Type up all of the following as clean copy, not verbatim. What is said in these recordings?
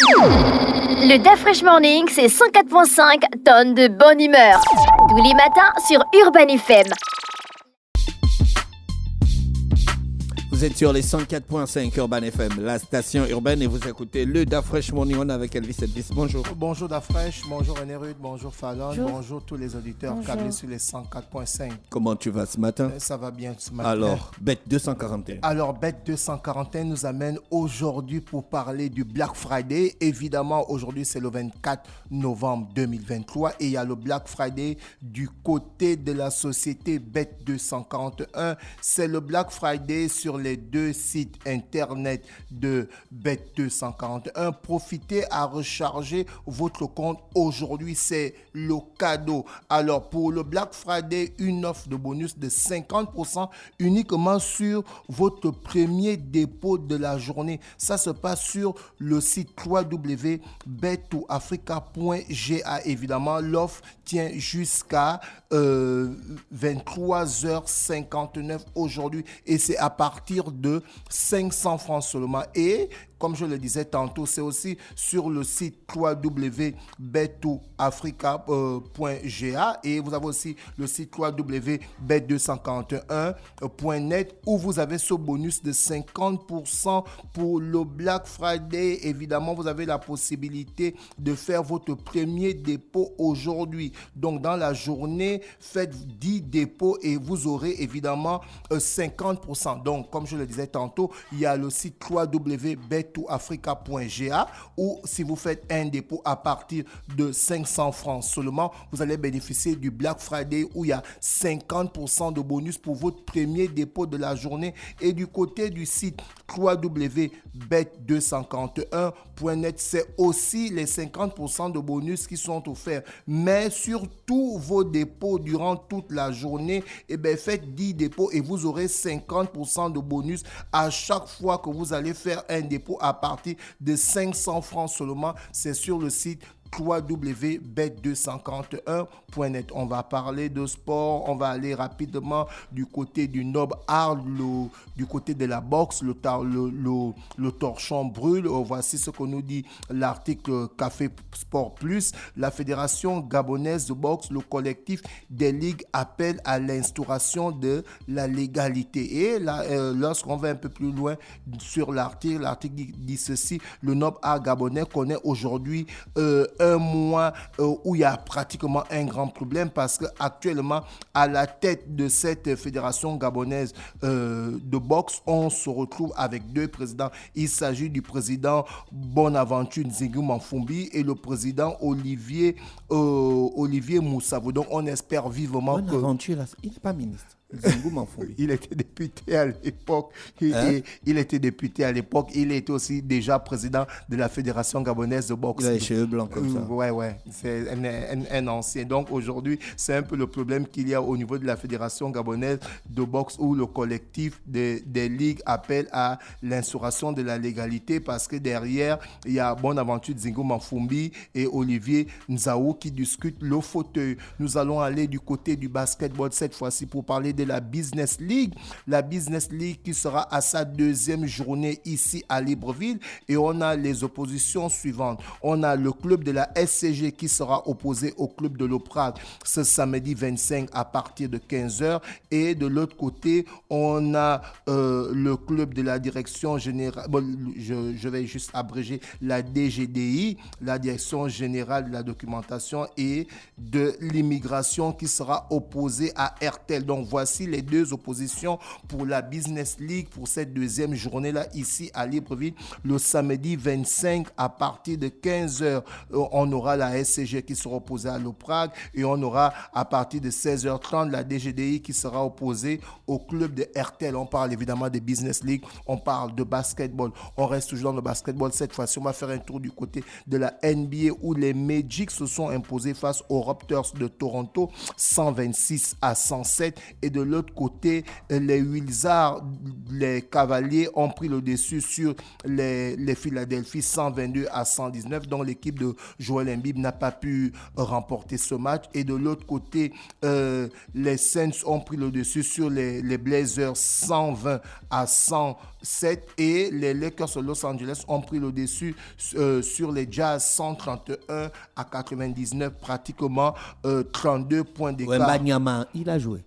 Le DAF Fresh Morning, c'est 104.5 tonnes de bonne humeur. Tous les matins sur Urban FM. Vous êtes sur les 104.5 Urban FM, la station urbaine, et vous écoutez le DAF Fresh Morning On avec Elvis. Bonjour. Bonjour DAF Fresh, bonjour René Rude, bonjour Fallon, bonjour tous les auditeurs câblés sur les 104.5. Comment tu vas ce matin? Ça va bien ce matin. Alors, Bête 241. Alors, Bête 241 nous amène aujourd'hui pour parler du Black Friday. Évidemment, aujourd'hui, c'est le 24 novembre 2023 et il y a le Black Friday du côté de la société Bête 241. C'est le Black Friday sur les deux sites internet de Bête 241. Profitez à recharger votre compte. Aujourd'hui, c'est le cadeau. Alors, pour le Black Friday, une offre de bonus de 50% uniquement sur votre premier dépôt de la journée. Ça se passe sur le site www.bet2africa.ga. Évidemment, l'offre tient jusqu'à 23h59 aujourd'hui et c'est à partir de 500 francs seulement. Et comme je le disais tantôt, c'est aussi sur le site www.bet2africa.ga et vous avez aussi le site www.bet241.net où vous avez ce bonus de 50% pour le Black Friday. Évidemment, vous avez la possibilité de faire votre premier dépôt aujourd'hui. Donc, dans la journée, faites 10 dépôts et vous aurez évidemment 50%. Donc, comme je le disais tantôt, il y a le site www.bet2africa.ga où si vous faites un dépôt à partir de 500 francs seulement, vous allez bénéficier du Black Friday où il y a 50% de bonus pour votre premier dépôt de la journée. Et du côté du site www.bet251.net, c'est aussi les 50% de bonus qui sont offerts. Mais sur tous vos dépôts durant toute la journée, faites 10 dépôts et vous aurez 50% de bonus à chaque fois que vous allez faire un dépôt à partir de 500 francs seulement. C'est sur le site www.bet251.net. On va parler de sport, on va aller rapidement du côté du noble art, du côté de la boxe, le torchon brûle. Voici ce que nous dit l'article Café Sport Plus. La Fédération gabonaise de boxe, le collectif des ligues appelle à l'instauration de la légalité. Et là, lorsqu'on va un peu plus loin sur l'article dit ceci: le noble art gabonais connaît aujourd'hui un mois où il y a pratiquement un grand problème parce qu'actuellement, à la tête de cette fédération gabonaise de boxe, on se retrouve avec deux présidents. Il s'agit du président Bonaventure Nzingu Manfumbi et le président Olivier Moussavou. Donc, on espère vivement Bonaventure, il n'est pas ministre. Il était député à l'époque. Il était député à l'époque. Il était aussi déjà président de la Fédération gabonaise de boxe. Il a les cheveux blancs comme ça. Ouais. C'est un ancien. Donc aujourd'hui, c'est un peu le problème qu'il y a au niveau de la Fédération gabonaise de boxe où le collectif des ligues appelle à l'instauration de la légalité parce que derrière, il y a Bonaventure Nzingu Manfumbi et Olivier Nzaou qui discutent le fauteuil. Nous allons aller du côté du basketball cette fois-ci pour parler de la Business League. La Business League qui sera à sa deuxième journée ici à Libreville et on a les oppositions suivantes. On a le club de la SCG qui sera opposé au club de l'Oprag ce samedi 25 à partir de 15h et de l'autre côté, on a le club de la direction générale, je vais juste abréger, la DGDI, la direction générale de la documentation et de l'immigration qui sera opposé à RTL. Donc voici les deux oppositions pour la Business League pour cette deuxième journée-là ici à Libreville. Le samedi 25 à partir de 15h, on aura la SCG qui sera opposée à l'Oprag et on aura à partir de 16h30 la DGDI qui sera opposée au club de RTL. On parle évidemment de Business League, on parle de basketball. On reste toujours dans le basketball. Cette fois-ci, on va faire un tour du côté de la NBA où les Magic se sont imposés face aux Raptors de Toronto 126 à 107 et de de l'autre côté, les Wizards, les Cavaliers ont pris le dessus sur les Philadelphie 122-119. Donc l'équipe de Joel Embiid n'a pas pu remporter ce match. Et de l'autre côté, les Saints ont pris le dessus sur les Blazers 120-107. Et les Lakers de Los Angeles ont pris le dessus sur les Jazz 131-99. Pratiquement 32 points d'écart. Wembanyama, il a joué.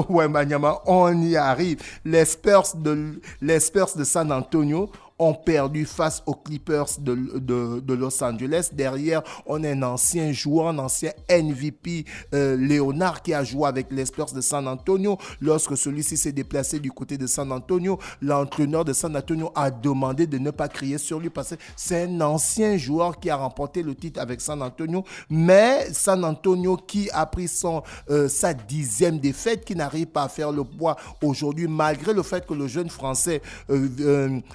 Wembanyama, on y arrive. Les Spurs de San Antonio ont perdu face aux Clippers de Los Angeles. Derrière, on a un ancien joueur, un ancien MVP, Leonard, qui a joué avec les Spurs de San Antonio. Lorsque celui-ci s'est déplacé du côté de San Antonio, l'entraîneur de San Antonio a demandé de ne pas crier sur lui parce que c'est un ancien joueur qui a remporté le titre avec San Antonio. Mais San Antonio qui a pris sa 10e défaite, qui n'arrive pas à faire le poids aujourd'hui, malgré le fait que le jeune Français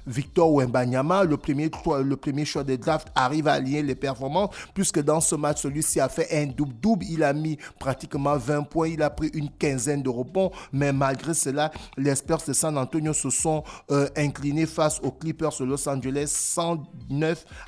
Victor Wembanyama, le premier choix de draft, arrive à aligner les performances, puisque dans ce match, celui-ci a fait un double-double. Il a mis pratiquement 20 points, il a pris une quinzaine de rebonds, mais malgré cela, les Spurs de San Antonio se sont inclinés face aux Clippers de Los Angeles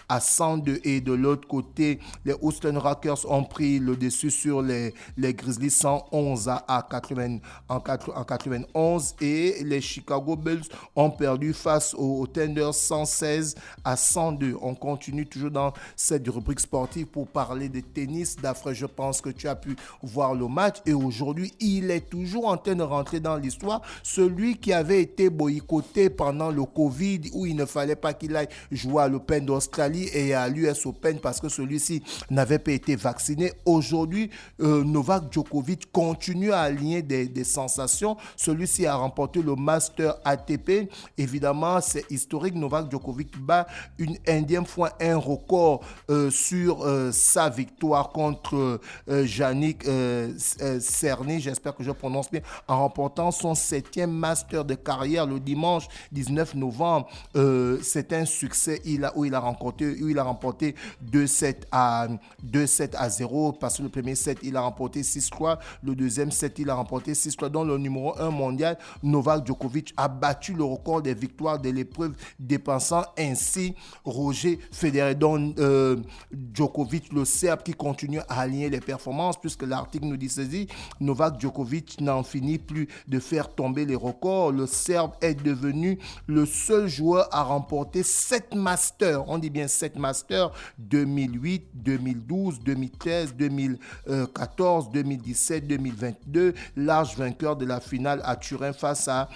109-102. Et de l'autre côté, les Houston Rockets ont pris le dessus sur les Grizzlies 111-91. Et les Chicago Bulls ont perdu face aux Thunder 116-102. On continue toujours dans cette rubrique sportive pour parler de tennis. D'après, je pense que tu as pu voir le match. Et aujourd'hui, il est toujours en train de rentrer dans l'histoire. Celui qui avait été boycotté pendant le Covid, où il ne fallait pas qu'il aille jouer à l'Open d'Australie et à l'US Open parce que celui-ci n'avait pas été vacciné. Aujourd'hui, Novak Djokovic continue à aligner des sensations. Celui-ci a remporté le Master ATP. Évidemment, c'est historique. Novak Djokovic bat une énième fois un record sur sa victoire contre Jannik Sinner, j'espère que je prononce bien, en remportant son 7e Master de carrière le dimanche 19 novembre. C'est un succès où il a remporté 2-7 à 0, parce que le premier set, il a remporté 6-3, le deuxième set, il a remporté 6-3. Donc le numéro 1 mondial, Novak Djokovic, a battu le record des victoires de l'épreuve, dépensant ainsi Roger Federer. Donc Djokovic, le Serbe, qui continue à aligner les performances, puisque l'article nous dit ceci: Novak Djokovic n'en finit plus de faire tomber les records. Le Serbe est devenu le seul joueur à remporter 7 Masters. On dit bien 7 Masters: 2008, 2012, 2013, 2014, 2017, 2022. Large vainqueur de la finale à Turin face à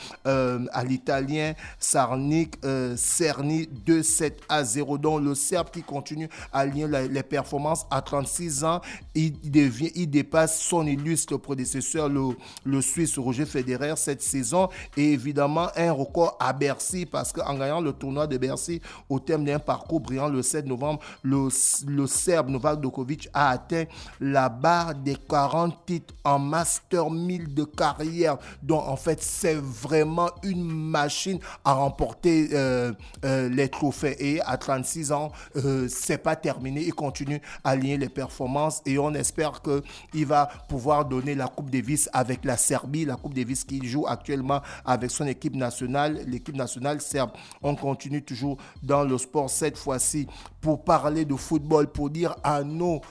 l'Italien Sarnik Cerny 2-7 à 0. Donc le Serbe qui continue à aligner les performances à 36 ans, il dépasse son illustre prédécesseur, le Suisse Roger Federer, cette saison. Et évidemment un record à Bercy, parce qu'en gagnant le tournoi de Bercy au terme d'un parcours brillant le 7 novembre, le Serbe Novak Djokovic a atteint la barre des 40 titres en Master 1000 de carrière. Donc en fait c'est vraiment une machine à remporter les trophées. Et à 36 ans, c'est pas terminé, il continue à aligner les performances et on espère qu'il va pouvoir donner la Coupe Davis avec la Serbie, la Coupe Davis qu'il joue actuellement avec son équipe nationale, l'équipe nationale serbe. On continue toujours dans le sport, cette fois-ci pour parler de football, pour dire à nos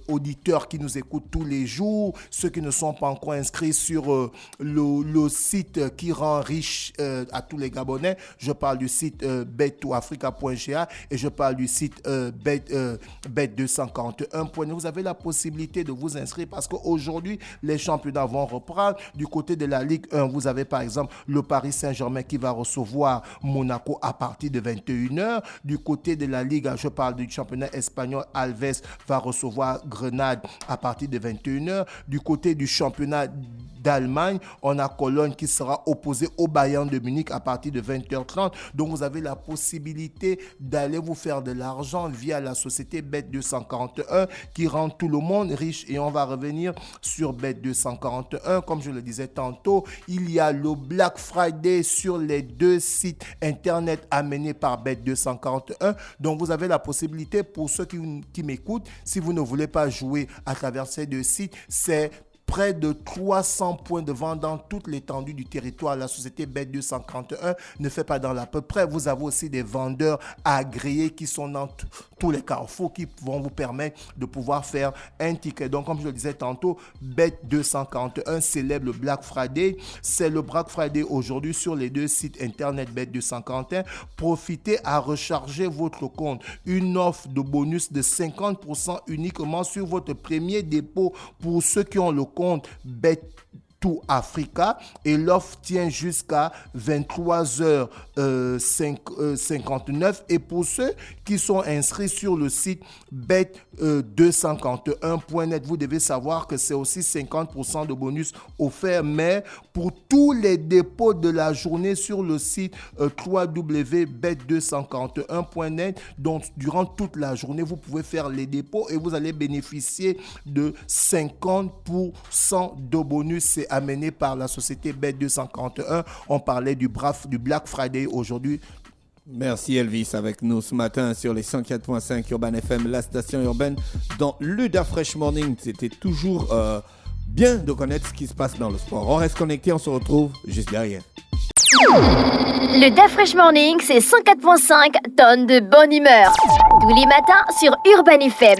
auditeurs qui nous écoutent tous les jours, ceux qui ne sont pas encore inscrits sur le site qui rend riche à tous les Gabonais. Je parle du site bet2africa.ga et je parle du site bet241. Vous avez la possibilité de vous inscrire parce qu'aujourd'hui, les championnats vont reprendre. Du côté de la Ligue 1, vous avez par exemple le Paris Saint-Germain qui va recevoir Monaco à partir de 21h. Du côté de la Ligue, je parle du championnat espagnol, Alves va recevoir Grenade à partir de 21h. Du côté du championnat d'Allemagne, on a Cologne qui sera opposé au Bayern de Munich à partir de 20h30. Donc vous avez la possibilité d'aller vous faire de l'argent via la société Bet241 qui rend tout le monde riche. Et on va revenir sur Bet241. Comme je le disais tantôt, il y a le Black Friday sur les 2 sites internet amenés par Bet241. Donc vous avez la possibilité, pour ceux qui m'écoutent, si vous ne voulez pas jouer à travers ces 2 sites, c'est près de 300 points de vente dans toute l'étendue du territoire. La société Bet241 ne fait pas dans l'à peu près. Vous avez aussi des vendeurs agréés qui sont dans tous les carrefours qui vont vous permettre de pouvoir faire un ticket. Donc, comme je le disais tantôt, Bet241 célèbre le Black Friday. C'est le Black Friday aujourd'hui sur les deux sites internet Bet241. Profitez à recharger votre compte. Une offre de bonus de 50% uniquement sur votre premier dépôt pour ceux qui ont le compte Bet2Africa, et l'offre tient jusqu'à 23h59, et pour ceux qui sont inscrits sur le site bet251.net, vous devez savoir que c'est aussi 50% de bonus offert, mais pour tous les dépôts de la journée sur le site www.bet251.net, donc durant toute la journée vous pouvez faire les dépôts et vous allez bénéficier de 50% de bonus. C'est amené par la société Bet251. On parlait du Black Friday aujourd'hui. Merci Elvis avec nous ce matin sur les 104.5 Urban FM, la station urbaine dans le Da Fresh Morning. C'était toujours bien de connaître ce qui se passe dans le sport. On reste connecté, on se retrouve juste derrière. Le Da Fresh Morning, c'est 104.5 tonnes de bonne humeur. Tous les matins sur Urban FM.